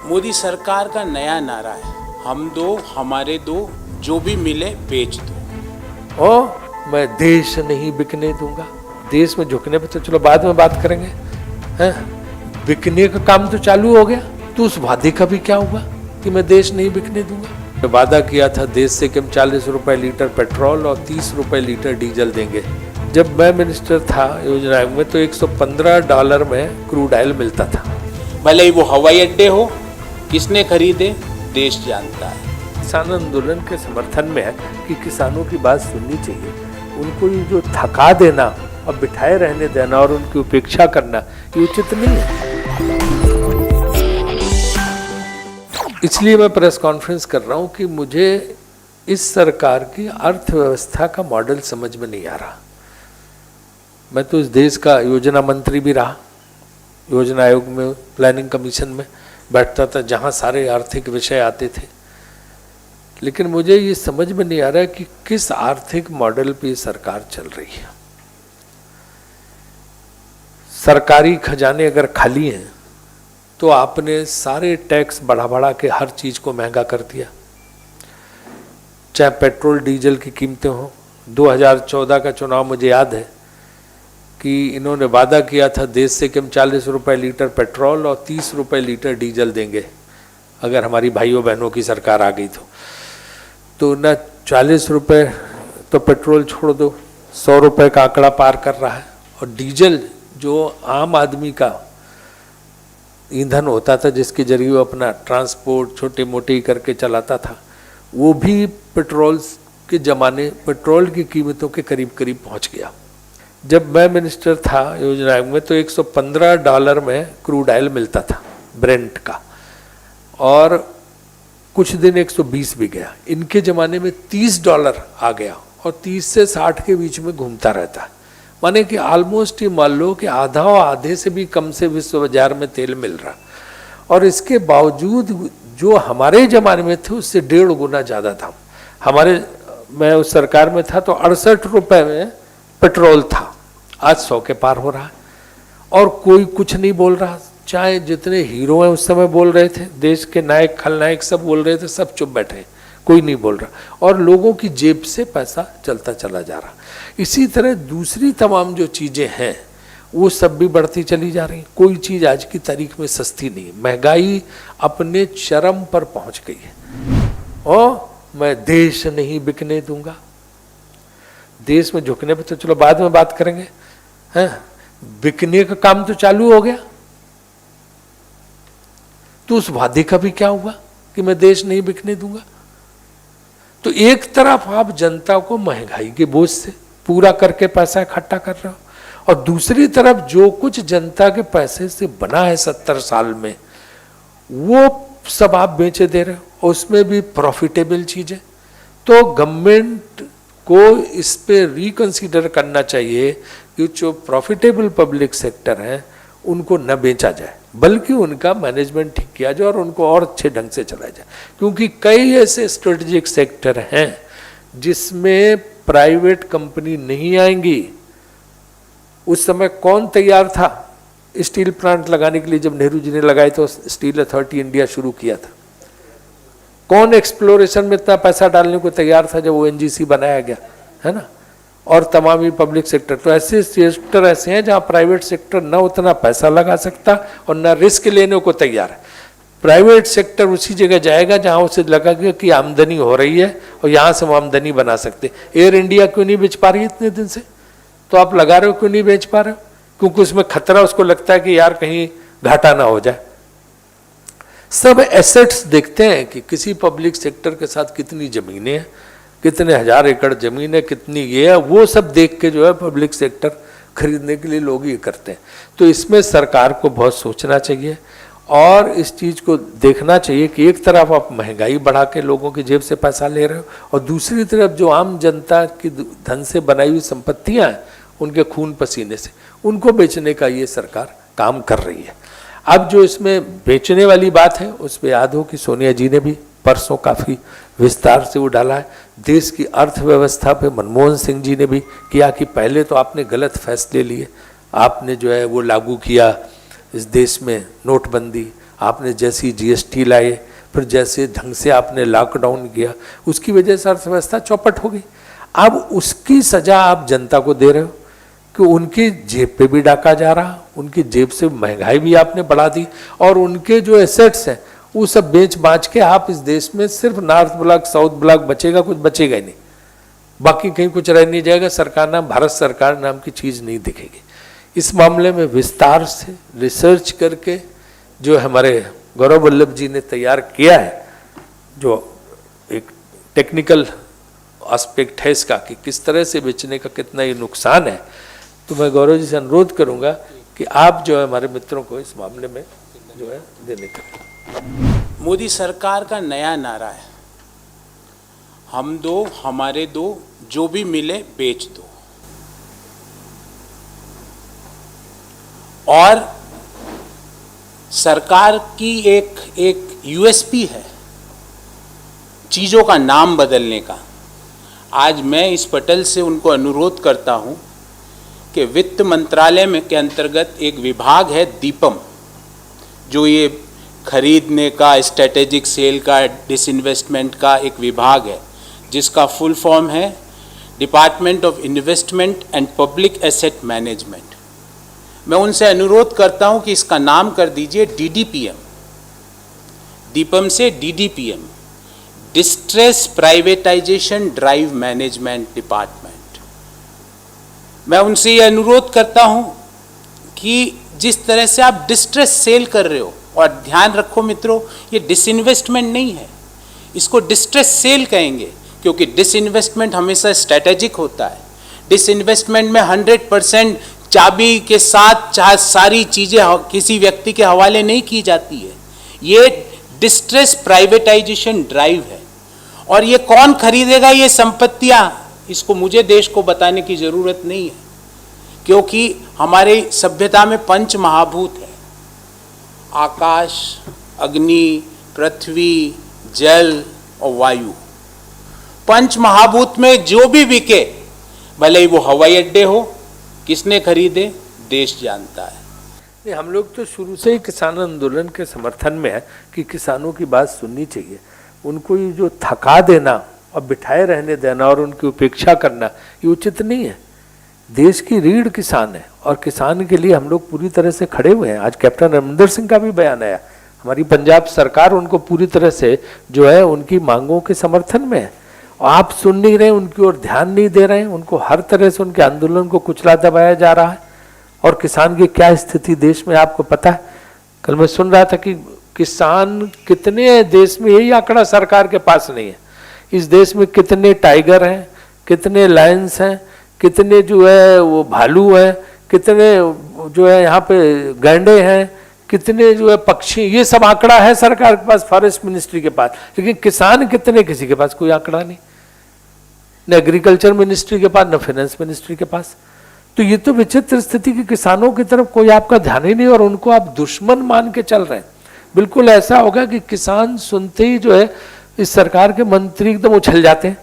मोदी सरकार का नया नारा है, हम दो हमारे दो, जो भी मिले बेच दो। और मैं देश नहीं बिकने दूंगा। देश में झुकने पे तो चलो बाद में बात करेंगे, हैं? बिकने का काम तो चालू हो गया, तो उस वादे का भी क्या हुआ कि मैं देश नहीं बिकने दूंगा। वादा किया था देश से कि हम 40 रुपए लीटर पेट्रोल और 30 रुपए लीटर डीजल देंगे। जब मैं मिनिस्टर था योजना आयोग में तो $115 में क्रूड ऑयल मिलता था। भले ही वो हवाई अड्डे हो, किसने खरीदे देश जानता है। किसान आंदोलन के समर्थन में है कि किसानों की बात सुननी चाहिए, उनको ये जो थका देना और बिठाए रहने देना और उनकी उपेक्षा करना ये उचित नहीं है। इसलिए मैं प्रेस कॉन्फ्रेंस कर रहा हूं कि मुझे इस सरकार की अर्थव्यवस्था का मॉडल समझ में नहीं आ रहा। मैं तो इस देश का योजना मंत्री भी रहा, योजना आयोग में प्लानिंग कमीशन में बैठता था जहां सारे आर्थिक विषय आते थे, लेकिन मुझे ये समझ में नहीं आ रहा है कि किस आर्थिक मॉडल पे सरकार चल रही है। सरकारी खजाने अगर खाली हैं तो आपने सारे टैक्स बढ़ा बढ़ा के हर चीज को महंगा कर दिया, चाहे पेट्रोल डीजल की कीमतें हों। 2014 का चुनाव मुझे याद है कि इन्होंने वादा किया था देश से कि हम 40 रुपए लीटर पेट्रोल और 30 रुपए लीटर डीजल देंगे अगर हमारी भाइयों बहनों की सरकार आ गई तो ना 40 रुपए तो पेट्रोल छोड़ दो, 100 रुपए का आंकड़ा पार कर रहा है। और डीजल जो आम आदमी का ईंधन होता था जिसके जरिए वो अपना ट्रांसपोर्ट छोटे मोटे ही करके चलाता था, वो भी पेट्रोल के ज़माने पेट्रोल की कीमतों के करीब करीब पहुंच गया। जब मैं मिनिस्टर था योजना आयोग में तो $115 में क्रूड ऑयल मिलता था ब्रेंट का, और कुछ दिन 120 भी गया। इनके ज़माने में $30 आ गया और 30 से 60 के बीच में घूमता रहता है। माने कि ऑलमोस्ट ये मान लो कि आधा और आधे से भी कम से विश्व बाजार में तेल मिल रहा, और इसके बावजूद जो हमारे ज़माने में थे उससे 1.5 गुना ज़्यादा था। मैं उस सरकार में था तो 68 रुपए में पेट्रोल था, आज 100 के पार हो रहा है और कोई कुछ नहीं बोल रहा। चाहे जितने हीरो हैं उस समय बोल रहे थे, देश के नायक खलनायक सब बोल रहे थे, सब चुप बैठे, कोई नहीं बोल रहा और लोगों की जेब से पैसा चलता चला जा रहा। इसी तरह दूसरी तमाम जो चीज़ें हैं वो सब भी बढ़ती चली जा रही। कोई चीज़ आज की तारीख में सस्ती नहीं, महंगाई अपने चरम पर पहुंच गई है। और मैं देश नहीं बिकने दूंगा। देश में झुकने पे तो चलो बाद में बात करेंगे, हैं? बिकने का काम तो चालू हो गया, तो उस वादे का भी क्या हुआ कि मैं देश नहीं बिकने दूंगा। तो एक तरफ आप जनता को महंगाई के बोझ से पूरा करके पैसा इकट्ठा कर रहे हो और दूसरी तरफ जो कुछ जनता के पैसे से बना है 70 साल में वो सब आप बेचे दे रहे हो, और उसमें भी प्रॉफिटेबल चीजें। तो गवर्नमेंट को इस पे रिकंसीडर करना चाहिए कि जो प्रॉफिटेबल पब्लिक सेक्टर है उनको न बेचा जाए, बल्कि उनका मैनेजमेंट ठीक किया जाए और उनको और अच्छे ढंग से चलाया जाए। क्योंकि कई ऐसे स्ट्रेटेजिक सेक्टर हैं जिसमें प्राइवेट कंपनी नहीं आएंगी। उस समय कौन तैयार था स्टील प्लांट लगाने के लिए? जब नेहरू जी ने लगाए तो स्टील अथॉरिटी इंडिया शुरू किया था। कौन एक्सप्लोरेशन में इतना पैसा डालने को तैयार था जब ONGC बनाया गया, है ना? और तमाम ही पब्लिक सेक्टर। तो ऐसे सेक्टर ऐसे हैं जहां प्राइवेट सेक्टर न उतना पैसा लगा सकता और न रिस्क लेने को तैयार है। प्राइवेट सेक्टर उसी जगह जाएगा जहां उसे लगेगा कि आमदनी हो रही है और यहां से वो आमदनी बना सकते। एयर इंडिया क्यों नहीं बेच पा रही इतने दिन से? तो आप लगा रहे हो, क्यों नहीं बेच पा रहे हो? क्योंकि उसमें खतरा, उसको लगता है कि यार कहीं घाटा ना हो जाए। सब एसेट्स देखते हैं कि किसी पब्लिक सेक्टर के साथ कितनी जमीनें हैं, कितने हजार एकड़ जमीन है, कितनी ये है, वो सब देख के जो है पब्लिक सेक्टर खरीदने के लिए लोग ये करते हैं। तो इसमें सरकार को बहुत सोचना चाहिए और इस चीज़ को देखना चाहिए कि एक तरफ आप महंगाई बढ़ा के लोगों की जेब से पैसा ले रहे हो और दूसरी तरफ जो आम जनता की धन से बनाई हुई संपत्तियां हैं उनके खून पसीने से उनको बेचने का ये सरकार काम कर रही है। अब जो इसमें बेचने वाली बात है उस पर याद हो कि सोनिया जी ने भी परसों काफ़ी विस्तार से वो डाला है। देश की अर्थव्यवस्था पे मनमोहन सिंह जी ने भी किया कि पहले तो आपने गलत फैसले लिए, आपने जो है वो लागू किया इस देश में नोटबंदी, आपने जैसी जीएसटी लाए, फिर जैसे ढंग से आपने लॉकडाउन किया, उसकी वजह से अर्थव्यवस्था चौपट हो गई। अब उसकी सजा आप जनता को दे रहे हो कि उनकी जेब पे भी डाका जा रहा, उनकी जेब से महंगाई भी आपने बढ़ा दी, और उनके जो एसेट्स हैं वो सब बेच बाच के आप इस देश में सिर्फ नॉर्थ ब्लॉक साउथ ब्लॉक बचेगा, कुछ बचेगा ही नहीं, बाकी कहीं कुछ रह नहीं जाएगा। सरकार नाम, भारत सरकार नाम की चीज नहीं दिखेगी। इस मामले में विस्तार से रिसर्च करके जो हमारे गौरव वल्लभ जी ने तैयार किया है, जो एक टेक्निकल एस्पेक्ट है इसका कि किस तरह से बेचने का कितना ये नुकसान है, तो मैं गौरव जी से अनुरोध करूंगा कि आप जो है हमारे मित्रों को इस मामले में जो है देने का। मोदी सरकार का नया नारा है, हम दो हमारे दो, जो भी मिले बेच दो। और सरकार की एक यूएसपी है चीजों का नाम बदलने का। आज मैं इस पटल से उनको अनुरोध करता हूं कि वित्त मंत्रालय में के अंतर्गत एक विभाग है दीपम, जो ये खरीदने का, स्ट्रेटेजिक सेल का, डिसइन्वेस्टमेंट का एक विभाग है, जिसका फुल फॉर्म है department of investment and public asset management. मैं उनसे अनुरोध करता हूं कि इसका नाम कर दीजिए डीडीपीएम, दीपम से DDPM, distress privatization drive management department. मैं उनसे ये अनुरोध करता हूं कि जिस तरह से आप डिस्ट्रेस सेल कर रहे हो, और ध्यान रखो मित्रों, ये डिसइन्वेस्टमेंट नहीं है, इसको डिस्ट्रेस सेल कहेंगे, क्योंकि डिसइन्वेस्टमेंट हमेशा स्ट्रेटेजिक होता है। डिसइन्वेस्टमेंट में 100% चाबी के साथ चाहे सारी चीजें किसी व्यक्ति के हवाले नहीं की जाती है। ये डिस्ट्रेस प्राइवेटाइजेशन ड्राइव है। और ये कौन खरीदेगा ये संपत्तियां, इसको मुझे देश को बताने की जरूरत नहीं है, क्योंकि हमारे सभ्यता में पंच महाभूत है, आकाश, अग्नि, पृथ्वी, जल और वायु। पंच महाभूत में जो भी बिके, भले ही वो हवाई अड्डे हो, किसने खरीदे देश जानता है। नहीं, हम लोग तो शुरू से ही किसान आंदोलन के समर्थन में है कि किसानों की बात सुननी चाहिए। उनको ये जो थका देना और बिठाए रहने देना और उनकी उपेक्षा करना, ये उचित नहीं है। देश की रीढ़ किसान है और किसान के लिए हम लोग पूरी तरह से खड़े हुए हैं। आज कैप्टन अमरिंदर सिंह का भी बयान आया, हमारी पंजाब सरकार उनको पूरी तरह से जो है उनकी मांगों के समर्थन में है। आप सुन नहीं रहे, उनकी ओर ध्यान नहीं दे रहे हैं, उनको हर तरह से उनके आंदोलन को कुचला दबाया जा रहा है। और किसान की क्या स्थिति देश में आपको पता है। कल मैं सुन रहा था कि किसान कितने हैं देश में, यही आंकड़ा सरकार के पास नहीं है। इस देश में कितने टाइगर हैं, कितने लायंस हैं, कितने जो है वो भालू हैं, कितने जो है यहाँ पे गैंडे हैं, कितने जो है पक्षी, ये सब आंकड़ा है सरकार के पास, फॉरेस्ट मिनिस्ट्री के पास। लेकिन किसान कितने, किसी के पास कोई आंकड़ा नहीं, न एग्रीकल्चर मिनिस्ट्री के पास, न फाइनेंस मिनिस्ट्री के पास। तो ये तो विचित्र स्थिति की किसानों की तरफ कोई आपका ध्यान ही नहीं, और उनको आप दुश्मन मान के चल रहे हैं। बिल्कुल ऐसा होगा कि किसान सुनते ही जो है इस सरकार के मंत्री एकदम उछल जाते हैं,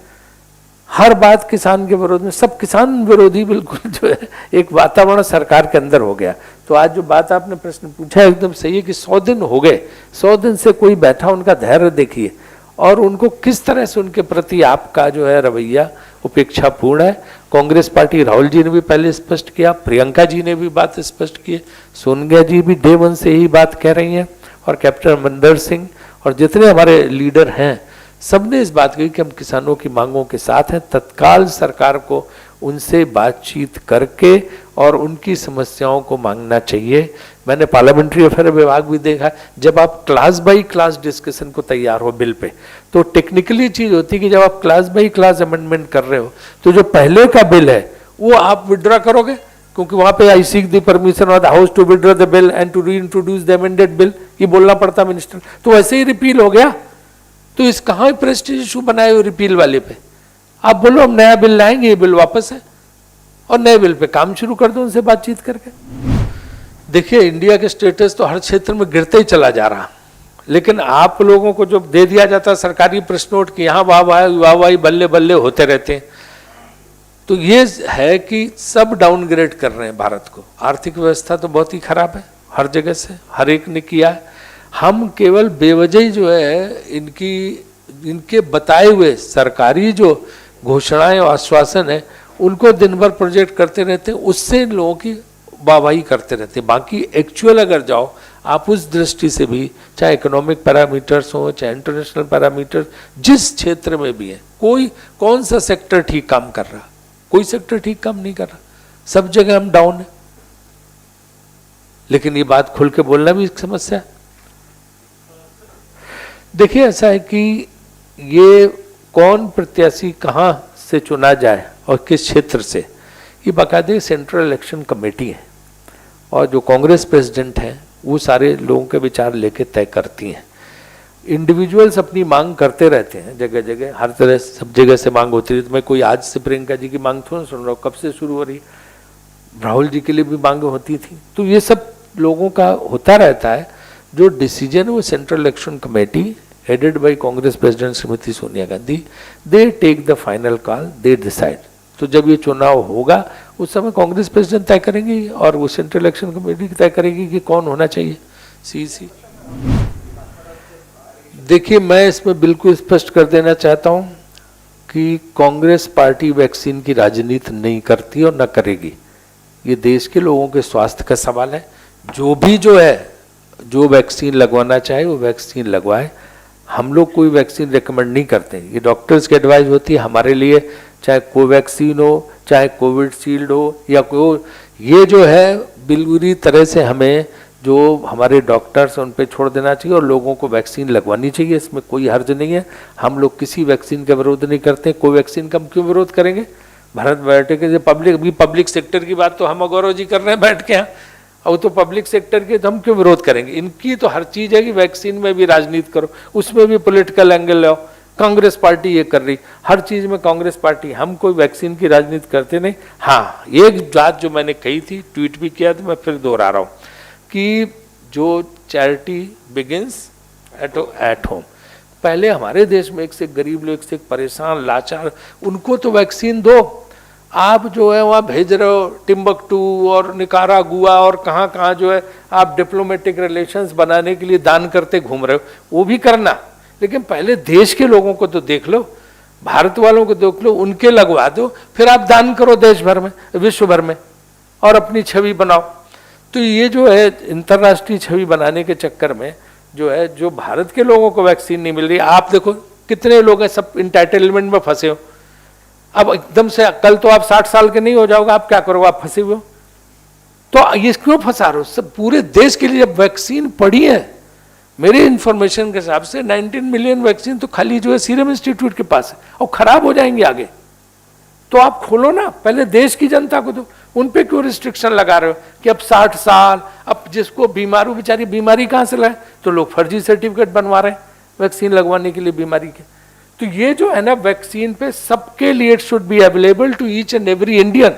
हर बात किसान के विरोध में, सब किसान विरोधी बिल्कुल जो है एक वातावरण सरकार के अंदर हो गया। तो आज जो बात आपने प्रश्न पूछा एकदम सही है कि 100 दिन हो गए, 100 दिन से कोई बैठा, उनका धैर्य देखिए और उनको किस तरह से उनके प्रति आपका जो है रवैया उपेक्षापूर्ण है। कांग्रेस पार्टी, राहुल जी ने भी पहले स्पष्ट किया, प्रियंका जी ने भी बात स्पष्ट की, सोनिया जी भी डे वन से यही बात कह रही हैं, और कैप्टन अमरिंदर सिंह और जितने हमारे लीडर हैं सबने इस बात कही कि हम किसानों की मांगों के साथ हैं। तत्काल सरकार को उनसे बातचीत करके और उनकी समस्याओं को मांगना चाहिए। मैंने पार्लियामेंट्री अफेयर विभाग भी देखा, जब आप क्लास बाई क्लास डिस्कशन को तैयार हो बिल पे, तो टेक्निकली चीज होती है कि जब आप क्लास बाई क्लास अमेंडमेंट कर रहे हो तो जो पहले का बिल है वो आप विड्रॉ करोगे, क्योंकि वहां पे I seek the permission of the house to withdraw the bill and to reintroduce the amended bill, ये बोलना पड़ता मिनिस्टर। तो वैसे ही रिपील हो गया। तो इस कहाँ प्रेस्टीज इशू बनाए हो रिपील वाले पे? आप बोलो हम नया बिल लाएंगे, ये बिल वापस है, और नए बिल पे काम शुरू कर दो उनसे बातचीत करके। देखिए, इंडिया के स्टेटस तो हर क्षेत्र में गिरते ही चला जा रहा, लेकिन आप लोगों को जो दे दिया जाता है सरकारी प्रश्न नोट कि यहाँ वाह वाह बल्ले बल्ले होते रहते हैं, तो ये है कि सब डाउनग्रेड कर रहे हैं भारत को। आर्थिक व्यवस्था तो बहुत ही खराब है, हर जगह से हर एक ने किया है। हम केवल बेवजह जो है इनके बताए हुए सरकारी जो घोषणाएं और आश्वासन है उनको दिन भर प्रोजेक्ट करते रहते हैं, उससे लोगों की वाहवाही करते रहते हैं। बाकी एक्चुअल अगर जाओ आप उस दृष्टि से भी, चाहे इकोनॉमिक पैरामीटर्स हो चाहे इंटरनेशनल पैरामीटर्स, जिस क्षेत्र में भी है, कौन सा सेक्टर ठीक काम कर रहा? कोई सेक्टर ठीक काम नहीं कर रहा, सब जगह हम डाउन है। लेकिन ये बात खुल के बोलना भी एक समस्या है। देखिए ऐसा है कि ये कौन प्रत्याशी कहाँ से चुना जाए और किस क्षेत्र से, ये बाकायदे सेंट्रल इलेक्शन कमेटी है और जो कांग्रेस प्रेसिडेंट हैं वो सारे लोगों के विचार लेके तय करती हैं। इंडिविजुअल्स अपनी मांग करते रहते हैं जगह जगह, हर तरह सब जगह से मांग होती है। तो मैं कोई आज से प्रियंका जी की मांग थोड़ा सुन रहा हूँ, कब से शुरू हो रही, राहुल जी के लिए भी मांग होती थी। तो ये सब लोगों का होता रहता है। जो डिसीजन वो central election committee headed by Congress president Shrimati Sonia Gandhi, they take the final call, they decide. तो जब ये चुनाव होगा उस समय कांग्रेस प्रेसिडेंट तय करेंगे और वो सेंट्रल इलेक्शन कमेटी तय करेगी कि कौन होना चाहिए सीईसी। देखिए मैं इसमें बिल्कुल स्पष्ट कर देना चाहता हूं कि कांग्रेस पार्टी वैक्सीन की राजनीति नहीं करती और न करेगी। ये देश के लोगों के स्वास्थ्य का सवाल है। जो वैक्सीन लगवाना चाहे वो वैक्सीन लगवाए। हम लोग कोई वैक्सीन रेकमेंड नहीं करते, ये डॉक्टर्स की एडवाइस होती है हमारे लिए, चाहे कोवैक्सीन हो चाहे कोविडशील्ड हो या कोई, ये जो है बिल्कुल तरह से हमें जो हमारे डॉक्टर्स उन पे छोड़ देना चाहिए और लोगों को वैक्सीन लगवानी चाहिए। इसमें कोई हर्ज नहीं है। हम लोग किसी वैक्सीन का विरोध नहीं करते। कोवैक्सीन का हम क्यों विरोध करेंगे? भारत बायोटेक के पब्लिक सेक्टर की बात तो हम गौरव जी कर रहे हैं बैठ के यहाँ, और तो पब्लिक सेक्टर के तो हम क्यों विरोध करेंगे? इनकी तो हर चीज है कि वैक्सीन में भी राजनीति करो, उसमें भी पॉलिटिकल एंगल लाओ। कांग्रेस पार्टी ये कर रही, हर चीज में कांग्रेस पार्टी। हम कोई वैक्सीन की राजनीति करते नहीं। हाँ, एक बात जो मैंने कही थी, ट्वीट भी किया, तो मैं फिर दोहरा रहा हूँ कि जो चैरिटी बिगिंस एट होम। पहले हमारे देश में एक से गरीब लोग, एक से परेशान लाचार, उनको तो वैक्सीन दो। आप जो है वहाँ भेज रहे हो टिम्बकटू और निकारागुआ और कहाँ कहाँ जो है आप डिप्लोमेटिक रिलेशंस बनाने के लिए दान करते घूम रहे हो, वो भी करना। लेकिन पहले देश के लोगों को तो देख लो, भारत वालों को देख लो, उनके लगवा दो, फिर आप दान करो देश भर में, विश्व भर में, और अपनी छवि बनाओ। तो ये जो है अंतर्राष्ट्रीय छवि बनाने के चक्कर में जो है, जो भारत के लोगों को वैक्सीन नहीं मिल रही। आप देखो कितने लोग हैं सब इंटाइटलमेंट में फंसे हो। अब एकदम से कल तो आप 60 साल के नहीं हो जाओगे, आप क्या करोगे? आप फंसे हुए हो। तो ये क्यों फंसा रहे हो? सब पूरे देश के लिए जब वैक्सीन पड़ी है, मेरे इंफॉर्मेशन के हिसाब से 19 मिलियन वैक्सीन तो खाली जो है सीरम इंस्टीट्यूट के पास है, और खराब हो जाएंगे आगे। तो आप खोलो ना, पहले देश की जनता को दो। उन पे क्यों रिस्ट्रिक्शन लगा रहे हो कि अब 60 साल, अब जिसको बीमारू, बेचारी बीमारी कहां से लाए? तो लोग फर्जी सर्टिफिकेट बनवा रहे हैं वैक्सीन लगवाने के लिए बीमारी के। तो ये जो है ना वैक्सीन पे सबके लिए it should be available to each and every Indian,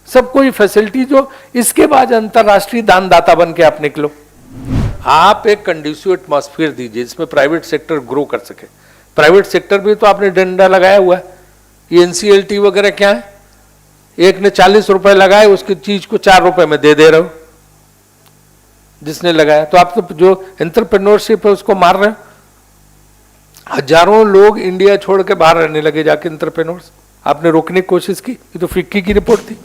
सबको ये फैसिलिटी जो। इसके बाद अंतरराष्ट्रीय दानदाता बन के आप निकलो। आप एक कंड्यूसिव एटमॉस्फेयर दीजिए जिसमें प्राइवेट सेक्टर ग्रो कर सके। प्राइवेट सेक्टर भी तो आपने डंडा लगाया हुआ है। ये एनसीएलटी वगैरह क्या है? एक ने 40 रुपए लगाए, उसकी चीज को 4 रुपए में दे रहे हो जिसने लगाया। तो आप तो जो एंटरप्रेन्योरशिप है उसको मार रहे हो। हजारों लोग इंडिया छोड़ के बाहर रहने लगे जाके एंटरप्रेन्योर्स। आपने रोकने की कोशिश की? ये तो फिक्की की रिपोर्ट थी।